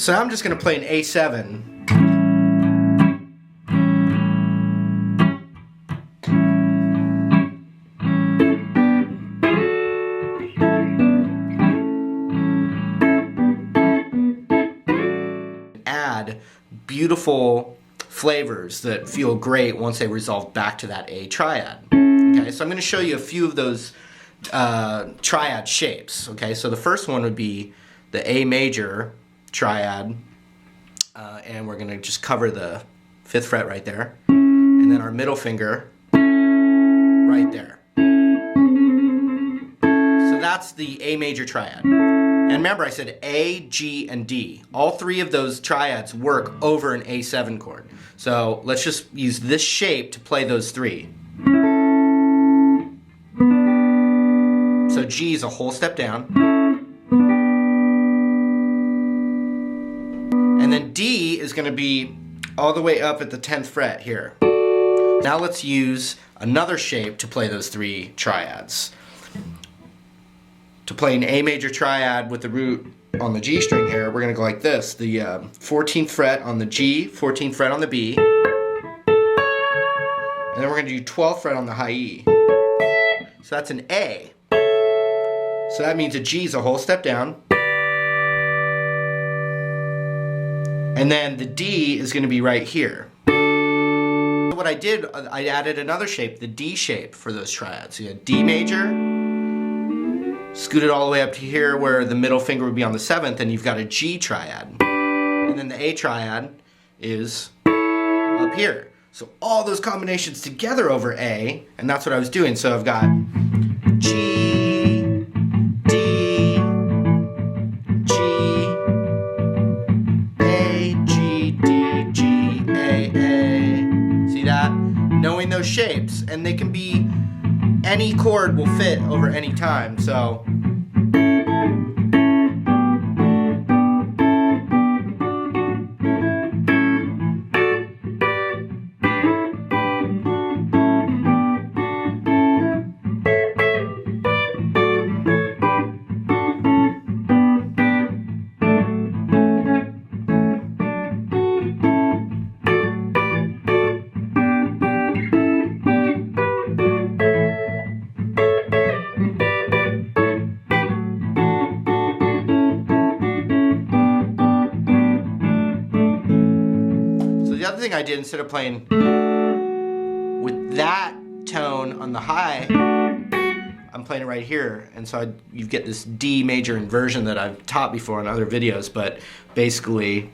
So now I'm just going to play an A7. Add beautiful flavors that feel great once they resolve back to that A triad. Okay, so I'm going to show you a few of those triad shapes. Okay, so the first one would be the A major triad, and we're going to just cover the 5th fret right there, and then our middle finger right there. So that's the A major triad. And remember, I said A, G, and D. All 3 of those triads work over an A7 chord. So let's just use this shape to play those 3. So G is a whole step down. And then D is going to be all the way up at the 10th fret here. Now let's use another shape to play those 3 triads. To play an A major triad with the root on the G string here, we're going to go like this. The 14th fret on the G, 14th fret on the B, and then we're going to do 12th fret on the high E. So that's an A. So that means a G is a whole step down. And then the D is going to be right here. So what I did, I added another shape, the D shape for those triads. So you had D major, scoot it all the way up to here where the middle finger would be on the 7th, and you've got a G triad. And then the A triad is up here. So all those combinations together over A, and that's what I was doing. So I've got G, D, G, A, G, D, G, A. See that? Knowing those shapes, and they can be, any chord will fit over any time, so. The other thing I did, instead of playing with that tone on the high, I'm playing it right here, and so you get this D major inversion that I've taught before in other videos, but basically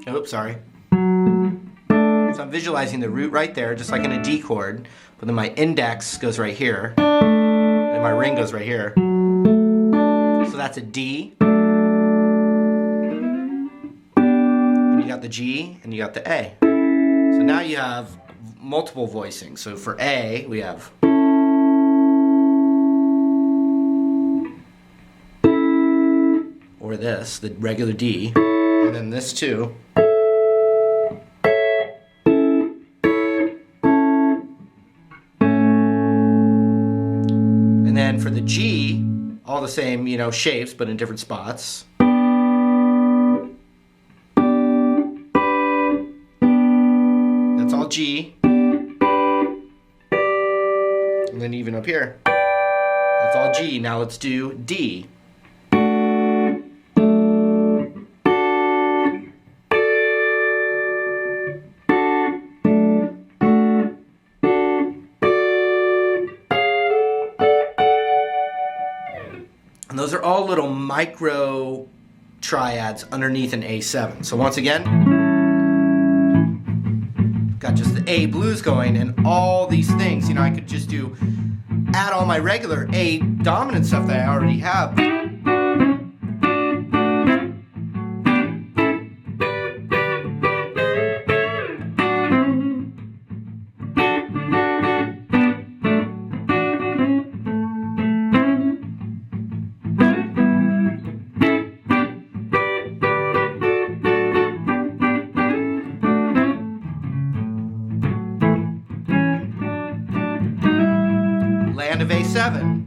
oops, sorry. So I'm visualizing the root right there, just like in a D chord, but then my index goes right here, and my ring goes right here. So that's a D, and you got the G, and you got the A. So now you have multiple voicings. So for A, we have or this, the regular D, and then this too. And then for the G, all the same, you know, shapes, but in different spots. That's all G. And then even up here, that's all G. Now let's do D. And those are all little micro triads underneath an A7. So once again, got just the A blues going and all these things. You know, I could just add all my regular A dominant stuff that I already have. Land of A7. A7.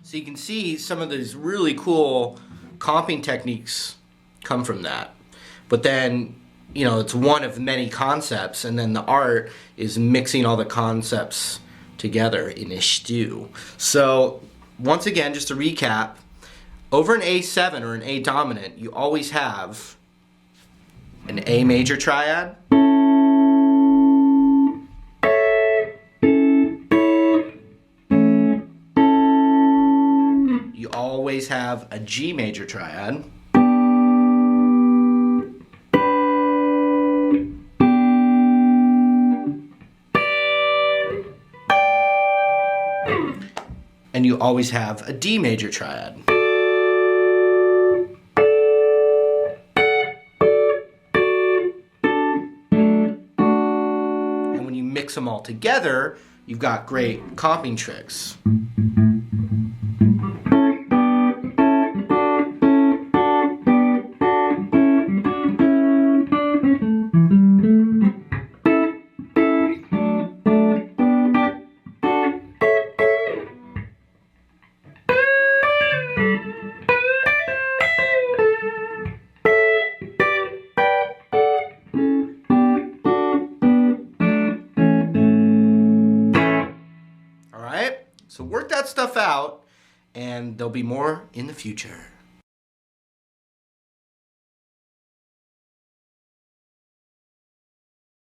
So you can see some of these really cool comping techniques come from that. But then, you know, it's one of many concepts, and then the art is mixing all the concepts together in a stew. So once again, just to recap, over an A7 or an A dominant, you always have an A major triad, you always have a G major triad, and you always have a D major triad. And when you mix them all together, you've got great comping tricks. So work that stuff out, and there'll be more in the future.